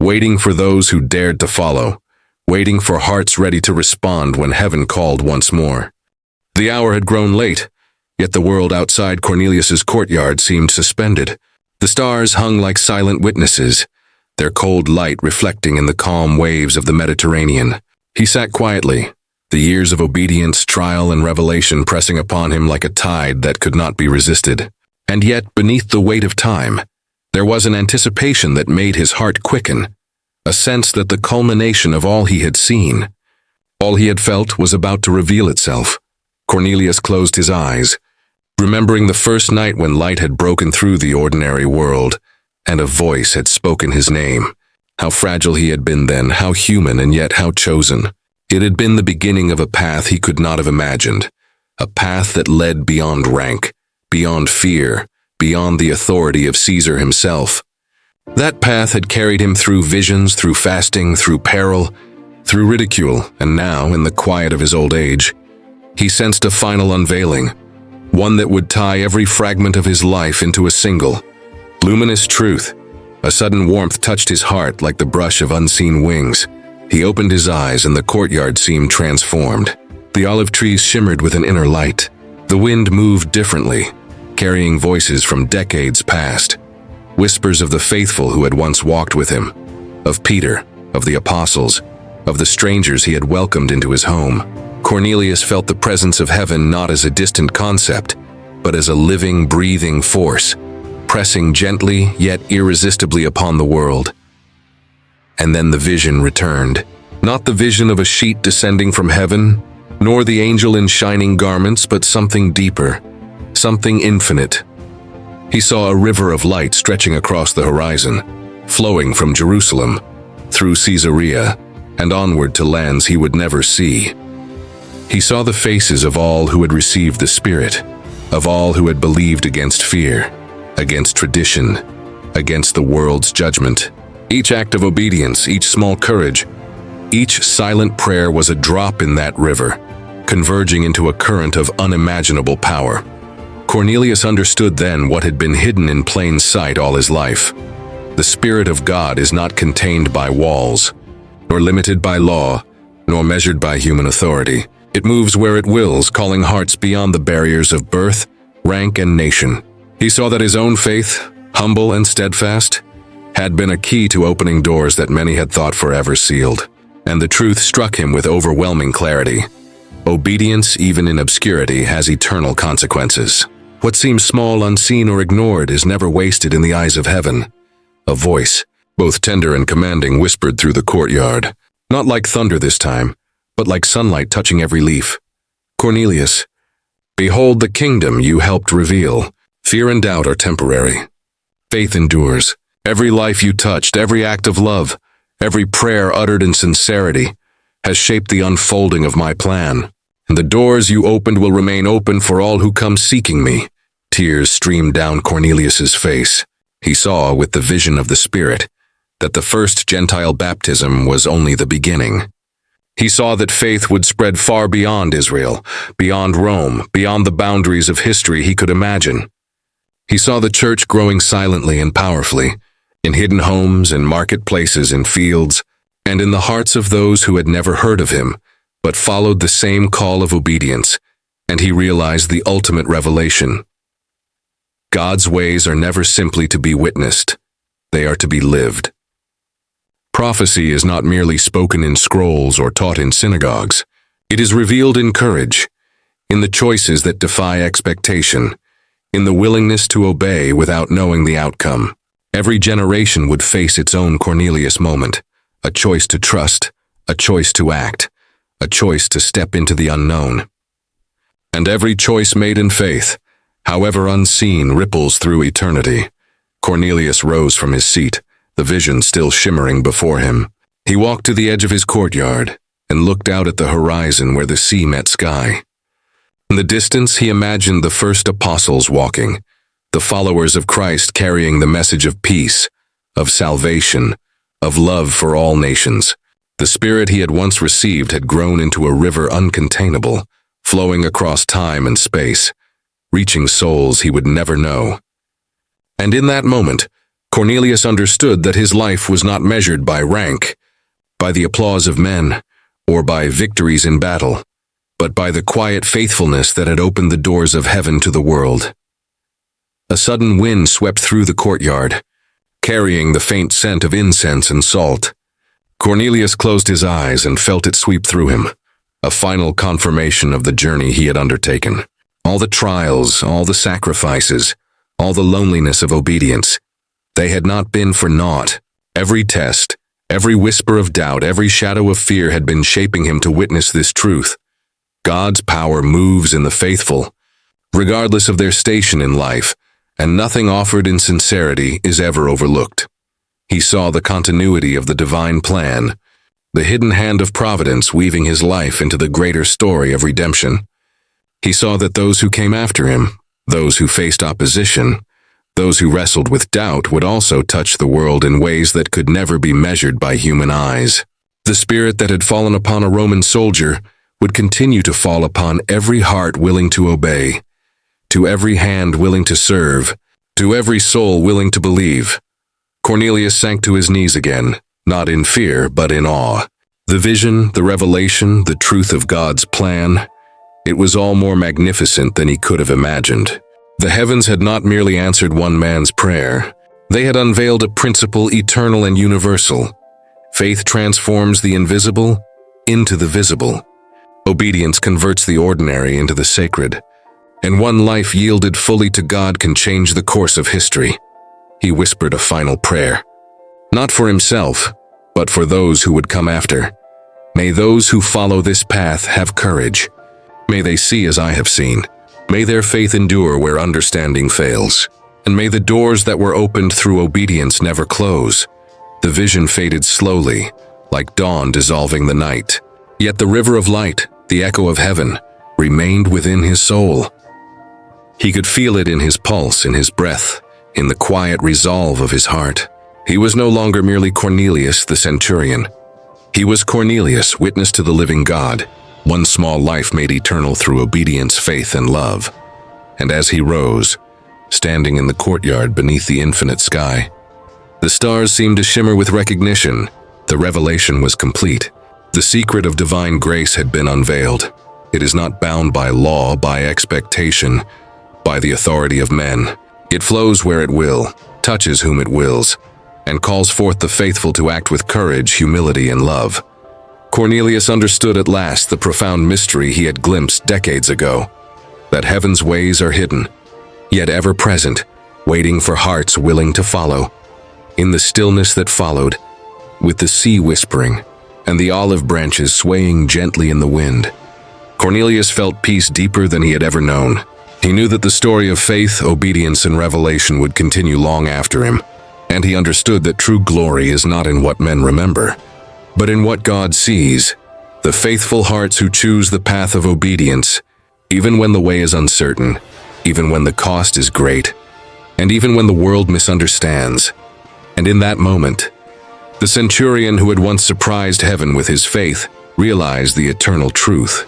S1: waiting for those who dared to follow, waiting for hearts ready to respond when heaven called once more. The hour had grown late, yet the world outside Cornelius's courtyard seemed suspended. The stars hung like silent witnesses, their cold light reflecting in the calm waves of the Mediterranean. He sat quietly, the years of obedience, trial, and revelation pressing upon him like a tide that could not be resisted. And yet, beneath the weight of time, there was an anticipation that made his heart quicken, a sense that the culmination of all he had seen, all he had felt, was about to reveal itself. Cornelius closed his eyes, remembering the first night when light had broken through the ordinary world, and a voice had spoken his name. How fragile he had been then, how human and yet how chosen. It had been the beginning of a path he could not have imagined, a path that led beyond rank, beyond fear, beyond the authority of Caesar himself. That path had carried him through visions, through fasting, through peril, through ridicule, and now, in the quiet of his old age, he sensed a final unveiling, one that would tie every fragment of his life into a single, luminous truth. A sudden warmth touched his heart like the brush of unseen wings. He opened his eyes and the courtyard seemed transformed. The olive trees shimmered with an inner light. The wind moved differently, carrying voices from decades past, whispers of the faithful who had once walked with him, of Peter, of the apostles, of the strangers he had welcomed into his home. Cornelius felt the presence of heaven not as a distant concept, but as a living, breathing force, pressing gently yet irresistibly upon the world. And then the vision returned. Not the vision of a sheet descending from heaven, nor the angel in shining garments, but something deeper, something infinite. He saw a river of light stretching across the horizon, flowing from Jerusalem, through Caesarea, and onward to lands he would never see. He saw the faces of all who had received the Spirit, of all who had believed against fear, against tradition, against the world's judgment. Each act of obedience, each small courage, each silent prayer was a drop in that river, converging into a current of unimaginable power. Cornelius understood then what had been hidden in plain sight all his life. The Spirit of God is not contained by walls, nor limited by law, nor measured by human authority. It moves where it wills, calling hearts beyond the barriers of birth, rank, and nation. He saw that his own faith, humble and steadfast, had been a key to opening doors that many had thought forever sealed. And the truth struck him with overwhelming clarity. Obedience, even in obscurity, has eternal consequences. What seems small, unseen, or ignored is never wasted in the eyes of heaven. A voice, both tender and commanding, whispered through the courtyard. Not like thunder this time, but like sunlight touching every leaf. Cornelius, behold the kingdom you helped reveal. Fear and doubt are temporary. Faith endures. Every life you touched, every act of love, every prayer uttered in sincerity, has shaped the unfolding of my plan. And the doors you opened will remain open for all who come seeking me. Tears streamed down Cornelius's face. He saw, with the vision of the Spirit, that the first Gentile baptism was only the beginning. He saw that faith would spread far beyond Israel, beyond Rome, beyond the boundaries of history he could imagine. He saw the church growing silently and powerfully, in hidden homes, in marketplaces, in fields, and in the hearts of those who had never heard of him, but followed the same call of obedience, and he realized the ultimate revelation. God's ways are never simply to be witnessed, they are to be lived. Prophecy is not merely spoken in scrolls or taught in synagogues. It is revealed in courage, in the choices that defy expectation, in the willingness to obey without knowing the outcome. Every generation would face its own Cornelius moment, a choice to trust, a choice to act, a choice to step into the unknown. And every choice made in faith, however unseen, ripples through eternity. Cornelius rose from his seat, the vision still shimmering before him. He walked to the edge of his courtyard and looked out at the horizon where the sea met sky. In the distance, he imagined the first apostles walking, the followers of Christ carrying the message of peace, of salvation, of love for all nations. The Spirit he had once received had grown into a river uncontainable, flowing across time and space, reaching souls he would never know. And in that moment, Cornelius understood that his life was not measured by rank, by the applause of men, or by victories in battle, but by the quiet faithfulness that had opened the doors of heaven to the world. A sudden wind swept through the courtyard, carrying the faint scent of incense and salt. Cornelius closed his eyes and felt it sweep through him, a final confirmation of the journey he had undertaken. All the trials, all the sacrifices, all the loneliness of obedience, they had not been for naught. Every test, every whisper of doubt, every shadow of fear had been shaping him to witness this truth. God's power moves in the faithful, regardless of their station in life, and nothing offered in sincerity is ever overlooked. He saw the continuity of the divine plan, the hidden hand of providence weaving his life into the greater story of redemption. He saw that those who came after him, those who faced opposition, those who wrestled with doubt would also touch the world in ways that could never be measured by human eyes. The spirit that had fallen upon a Roman soldier would continue to fall upon every heart willing to obey, to every hand willing to serve, to every soul willing to believe. Cornelius sank to his knees again, not in fear, but in awe. The vision, the revelation, the truth of God's plan, it was all more magnificent than he could have imagined. The heavens had not merely answered one man's prayer. They had unveiled a principle eternal and universal. Faith transforms the invisible into the visible. Obedience converts the ordinary into the sacred. And one life yielded fully to God can change the course of history. He whispered a final prayer. Not for himself, but for those who would come after. May those who follow this path have courage. May they see as I have seen. May their faith endure where understanding fails. And may the doors that were opened through obedience never close. The vision faded slowly, like dawn dissolving the night. Yet the river of light, the echo of heaven, remained within his soul. He could feel it in his pulse, in his breath, in the quiet resolve of his heart. He was no longer merely Cornelius the centurion. He was Cornelius, witness to the living God, one small life made eternal through obedience, faith, and love. And as he rose, standing in the courtyard beneath the infinite sky, the stars seemed to shimmer with recognition. The revelation was complete. The secret of divine grace had been unveiled. It is not bound by law, by expectation, by the authority of men. It flows where it will, touches whom it wills, and calls forth the faithful to act with courage, humility, and love. Cornelius understood at last the profound mystery he had glimpsed decades ago, that heaven's ways are hidden, yet ever present, waiting for hearts willing to follow. In the stillness that followed, with the sea whispering and the olive branches swaying gently in the wind, Cornelius felt peace deeper than he had ever known. He knew that the story of faith, obedience, and revelation would continue long after him, and he understood that true glory is not in what men remember, but in what God sees. The faithful hearts who choose the path of obedience, even when the way is uncertain, even when the cost is great, and even when the world misunderstands. And in that moment, the centurion who had once surprised heaven with his faith realized the eternal truth,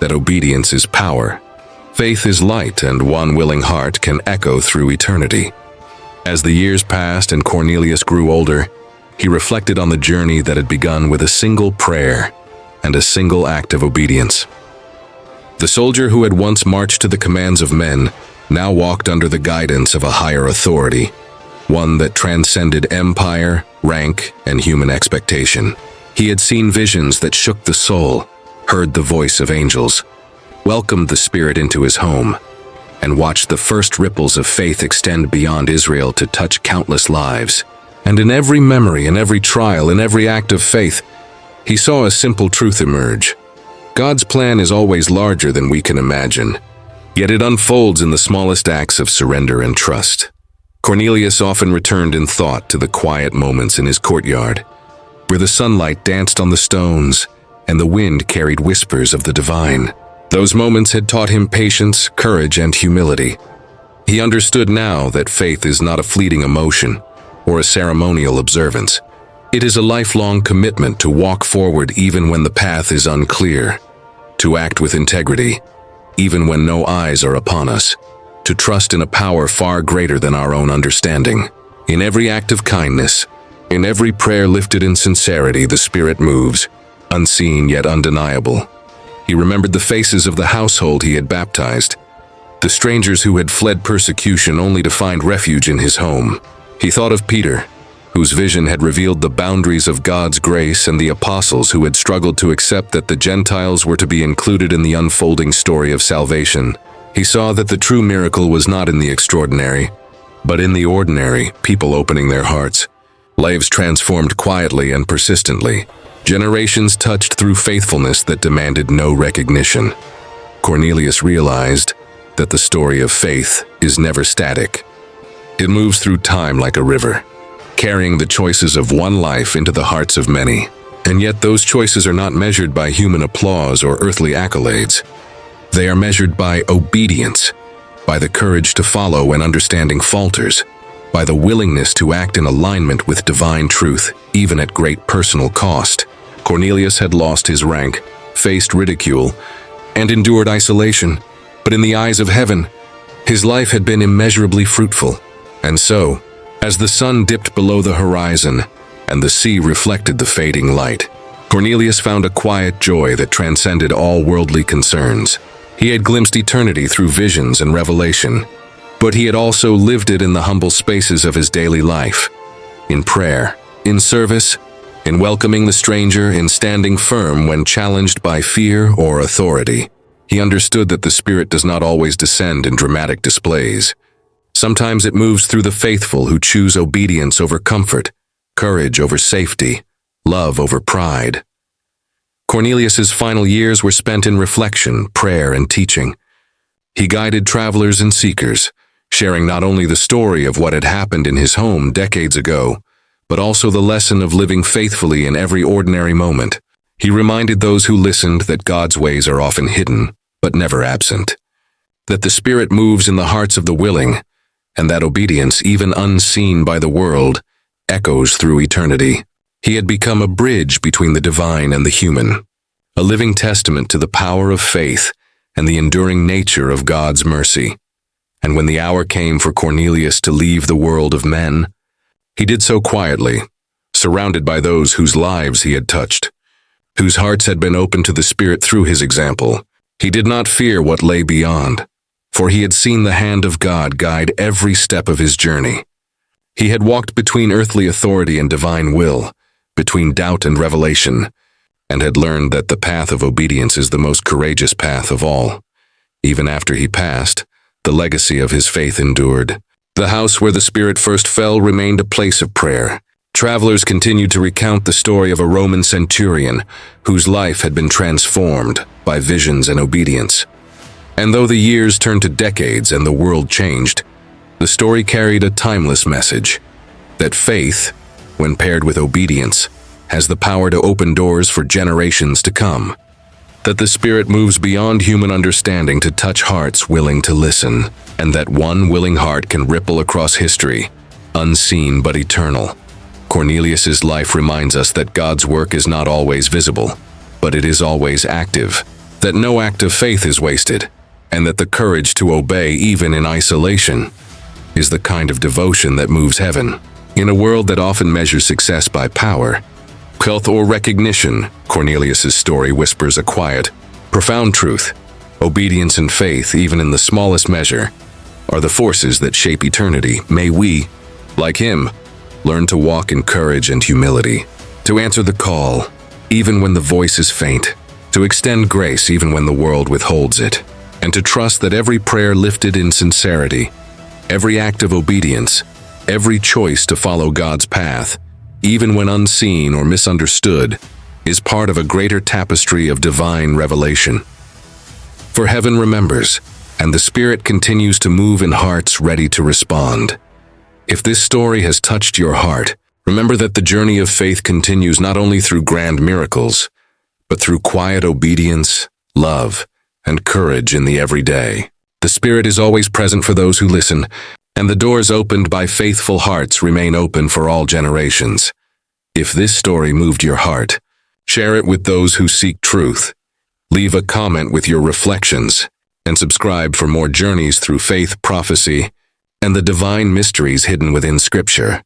S1: that obedience is power. Faith is light, and one willing heart can echo through eternity. As the years passed and Cornelius grew older, he reflected on the journey that had begun with a single prayer and a single act of obedience. The soldier who had once marched to the commands of men now walked under the guidance of a higher authority, one that transcended empire, rank, and human expectation. He had seen visions that shook the soul, heard the voice of angels, welcomed the Spirit into his home, and watched the first ripples of faith extend beyond Israel to touch countless lives. And in every memory, in every trial, in every act of faith, he saw a simple truth emerge. God's plan is always larger than we can imagine, yet it unfolds in the smallest acts of surrender and trust. Cornelius often returned in thought to the quiet moments in his courtyard, where the sunlight danced on the stones and the wind carried whispers of the divine. Those moments had taught him patience, courage, and humility. He understood now that faith is not a fleeting emotion or a ceremonial observance. It is a lifelong commitment to walk forward even when the path is unclear, to act with integrity, even when no eyes are upon us, to trust in a power far greater than our own understanding. In every act of kindness, in every prayer lifted in sincerity, the Spirit moves, unseen yet undeniable. He remembered the faces of the household he had baptized, the strangers who had fled persecution only to find refuge in his home. He thought of Peter, whose vision had revealed the boundaries of God's grace, and the apostles who had struggled to accept that the Gentiles were to be included in the unfolding story of salvation. He saw that the true miracle was not in the extraordinary, but in the ordinary, people opening their hearts, lives transformed quietly and persistently, generations touched through faithfulness that demanded no recognition. Cornelius realized that the story of faith is never static. It moves through time like a river, carrying the choices of one life into the hearts of many. And yet those choices are not measured by human applause or earthly accolades. They are measured by obedience, by the courage to follow when understanding falters, by the willingness to act in alignment with divine truth, even at great personal cost. Cornelius had lost his rank, faced ridicule, and endured isolation, but in the eyes of heaven, his life had been immeasurably fruitful. And so, as the sun dipped below the horizon and the sea reflected the fading light, Cornelius found a quiet joy that transcended all worldly concerns. He had glimpsed eternity through visions and revelation, but he had also lived it in the humble spaces of his daily life, in prayer, in service, in welcoming the stranger, in standing firm when challenged by fear or authority. He understood that the Spirit does not always descend in dramatic displays. Sometimes it moves through the faithful who choose obedience over comfort, courage over safety, love over pride. Cornelius's final years were spent in reflection, prayer, and teaching. He guided travelers and seekers, sharing not only the story of what had happened in his home decades ago, but also the lesson of living faithfully in every ordinary moment. He reminded those who listened that God's ways are often hidden, but never absent, that the Spirit moves in the hearts of the willing, and that obedience, even unseen by the world, echoes through eternity. He had become a bridge between the divine and the human, a living testament to the power of faith and the enduring nature of God's mercy. And when the hour came for Cornelius to leave the world of men, he did so quietly, surrounded by those whose lives he had touched, whose hearts had been opened to the Spirit through his example. He did not fear what lay beyond, for he had seen the hand of God guide every step of his journey. He had walked between earthly authority and divine will, between doubt and revelation, and had learned that the path of obedience is the most courageous path of all. Even after he passed, the legacy of his faith endured. The house where the Spirit first fell remained a place of prayer. Travelers continued to recount the story of a Roman centurion whose life had been transformed by visions and obedience. And though the years turned to decades and the world changed, the story carried a timeless message, that faith, when paired with obedience, has the power to open doors for generations to come, that the Spirit moves beyond human understanding to touch hearts willing to listen, and that one willing heart can ripple across history, unseen but eternal. Cornelius's life reminds us that God's work is not always visible, but it is always active, that no act of faith is wasted, and that the courage to obey even in isolation is the kind of devotion that moves heaven. In a world that often measures success by power, wealth, or recognition, Cornelius's story whispers a quiet, profound truth. Obedience and faith, even in the smallest measure, are the forces that shape eternity. May we, like him, learn to walk in courage and humility, to answer the call, even when the voice is faint, to extend grace even when the world withholds it, and to trust that every prayer lifted in sincerity, every act of obedience, every choice to follow God's path, even when unseen or misunderstood, is part of a greater tapestry of divine revelation. For heaven remembers, and the Spirit continues to move in hearts ready to respond. If this story has touched your heart, remember that the journey of faith continues not only through grand miracles, but through quiet obedience, love, and courage in the everyday. The Spirit is always present for those who listen, and the doors opened by faithful hearts remain open for all generations. If this story moved your heart, share it with those who seek truth. Leave a comment with your reflections, and subscribe for more journeys through faith, prophecy, and the divine mysteries hidden within Scripture.